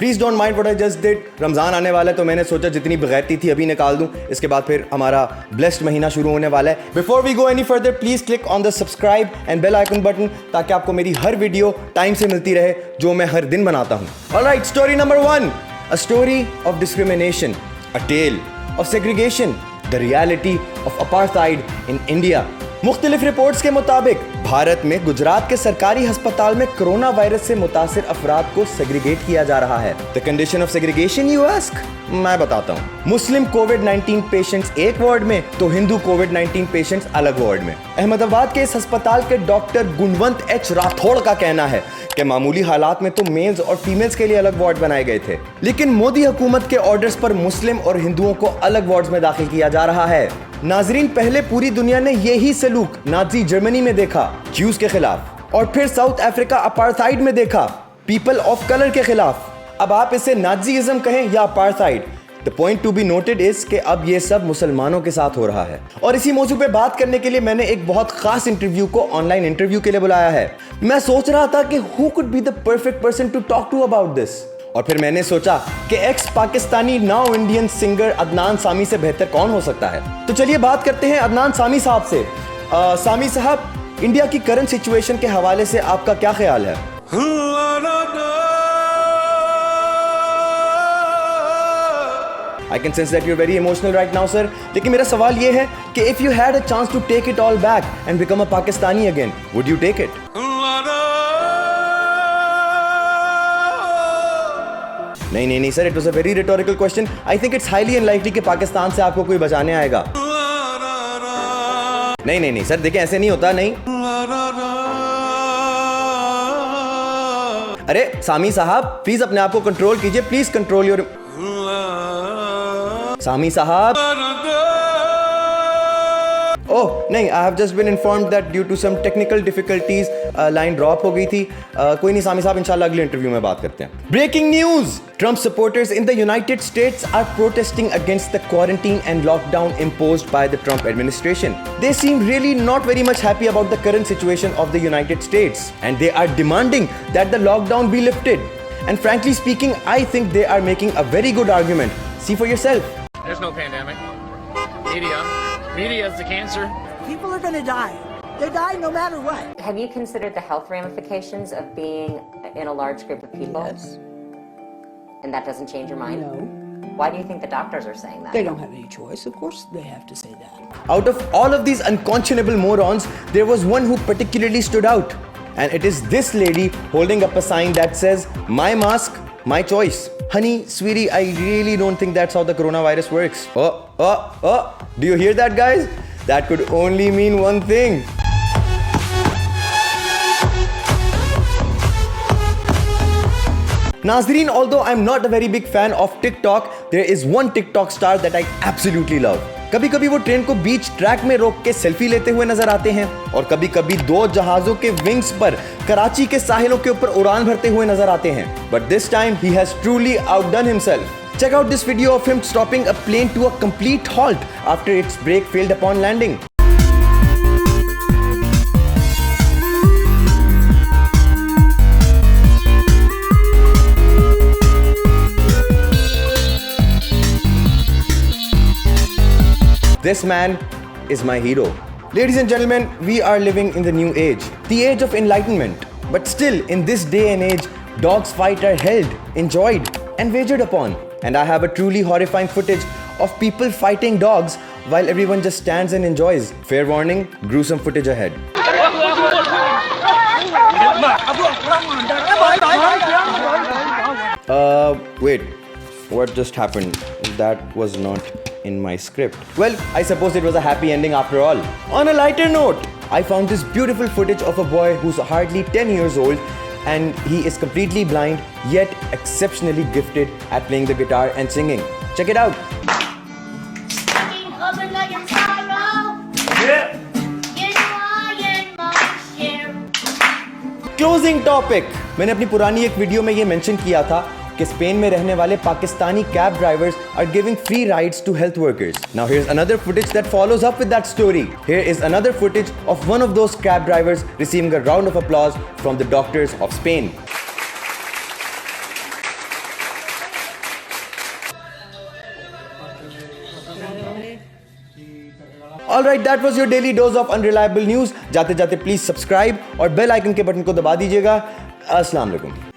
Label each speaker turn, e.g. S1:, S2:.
S1: Please don't mind what I just did. Ramzan आने वाला है तो मैंने सोचा जितनी बगैरती थी अभी निकाल दूं, इसके बाद फिर हमारा ब्लेस्ड महीना शुरू होने वाला है। Before we go any further please click on the subscribe and bell icon button ताकि आपको मेरी हर वीडियो टाइम से मिलती रहे जो मैं हर दिन बनाता हूं। Alright, story number 1, a story of discrimination, a tale of segregation, the reality of apartheid in India. मुख्तलिफ रिपोर्ट्स के मुताबिक भारत में गुजरात के सरकारी अस्पताल में कोरोना वायरस से मुतासिर अफराद को सेग्रीगेट किया जा रहा है। The condition of segregation you ask, मैं बताता हूँ। मुस्लिम कोविड-19 पेशेंट्स एक वार्ड में तो हिंदू कोविड-19 पेशेंट्स अलग वार्ड में। अहमदाबाद के इस अस्पताल के डॉक्टर गुणवंत एच राठौड़ का कहना है कि मामूली हालात में तो मेल्स और फीमेल्स के लिए अलग वार्ड बनाए गए थे, लेकिन मोदी हुकूमत के ऑर्डर्स पर मुस्लिम और हिंदुओं को अलग वार्ड्स में दाखिल किया जा रहा है। नाजरीन, पहले पूरी दुनिया ने यही सलूक नाजी जर्मनी में देखा ज्यूज के खिलाफ, और फिर साउथ अफ्रीका अपार्थाइड में देखा पीपल ऑफ कलर के खिलाफ। अब आप इसे नाजीइज्म कहें या apartheid, the point to be noted is कि अब ये सब मुसलमानों के साथ हो रहा है। और इसी मौजू पे बात करने के लिए मैंने एक बहुत खास इंटरव्यू को ऑनलाइन इंटरव्यू के लिए बुलाया है। मैं सोच रहा था कि who could be the perfect person to talk to about this, और फिर मैंने सोचा कि ex Pakistani now Indian singer Adnan Sami से बेहतर कौन हो सकता है। तो चलिए बात करते हैं अदनान सामी साहब से। सामी साहब, इंडिया की करंट सिचुएशन के हवाले से आपका क्या ख्याल है? I can sense that you're very emotional right now, sir. लेकिन मेरा सवाल ये है कि if you had a chance to take it all back and become a Pakistani again, would you take it? नहीं sir, it was a very rhetorical question. I think it's highly unlikely कि पाकिस्तान से आपको कोई बचाने आएगा। नहीं sir, देखिए ऐसे नहीं होता। नहीं, अरे सामी साहब प्लीज अपने आप को कंट्रोल कीजिए, प्लीज कंट्रोल योर। सामी साहब, ओह नहीं, I have just been informed that due to some technical difficulties line drop हो गई थी। कोई नहीं सामी साहब, इंशाल्लाह अगले इंटरव्यू में बात करते हैं। Breaking news, Trump supporters in the United States are protesting against the quarantine and lockdown imposed by the Trump administration. They seem really not very much happy about the current situation of the United States, and they are demanding that the lockdown be lifted. And frankly speaking, I think they are making a very good argument. See for yourself.
S2: There's no pandemic. Media is the cancer.
S3: People are going to die. They die no matter what.
S4: Have you considered the health ramifications of being in a large group of people?
S3: Yes.
S4: And that doesn't change your mind?
S3: No.
S4: Why do you think the doctors are saying that?
S3: They don't have any choice. Of course they have to say that.
S1: Out of all of these unconscionable morons, there was one who particularly stood out. And it is this lady holding up a sign that says, "My mask, my choice." Honey, sweetie, I really don't think that's how the coronavirus works. Oh. Do you hear that, guys? That could only mean one thing. Nazreen, although I'm not a very big fan of TikTok, there is one TikTok star that I absolutely love. कभी कभी वो train को बीच track में रोक के selfie लेते हुए नजर आते हैं, और कभी कभी 2 जहाजों के विंग्स पर कराची के साहिलों के ऊपर उड़ान भरते हुए नजर आते हैं। But this time he has truly outdone himself. Check out this video of him stopping a plane to a complete halt after its brake failed upon landing. This man is my hero. Ladies and gentlemen, we are living in the new age, the age of enlightenment. But still, in this day and age, dogs fight are held, enjoyed, and wagered upon. And I have a truly horrifying footage of people fighting dogs while everyone just stands and enjoys. Fair warning, gruesome footage ahead. Wait, what just happened? That was not in my script. Well, I suppose it was a happy ending after all. On a lighter note, I found this beautiful footage of a boy who's hardly 10 years old, and he is completely blind yet exceptionally gifted at playing the guitar and singing. Check it out. Closing topic. मैंने अपनी पुरानी एक video में ये mention किया था कि Spain में रहने वाले Pakistani cab drivers are giving free rides to health workers. Now here's another footage that follows up with that story. Here is another footage of one of those cab drivers receiving a round of applause from the doctors of Spain. Alright, that was your daily dose of unreliable news. जाते जाते please subscribe और bell icon के button को दबा दीजिएगा। अस्सलाम वालेकुम।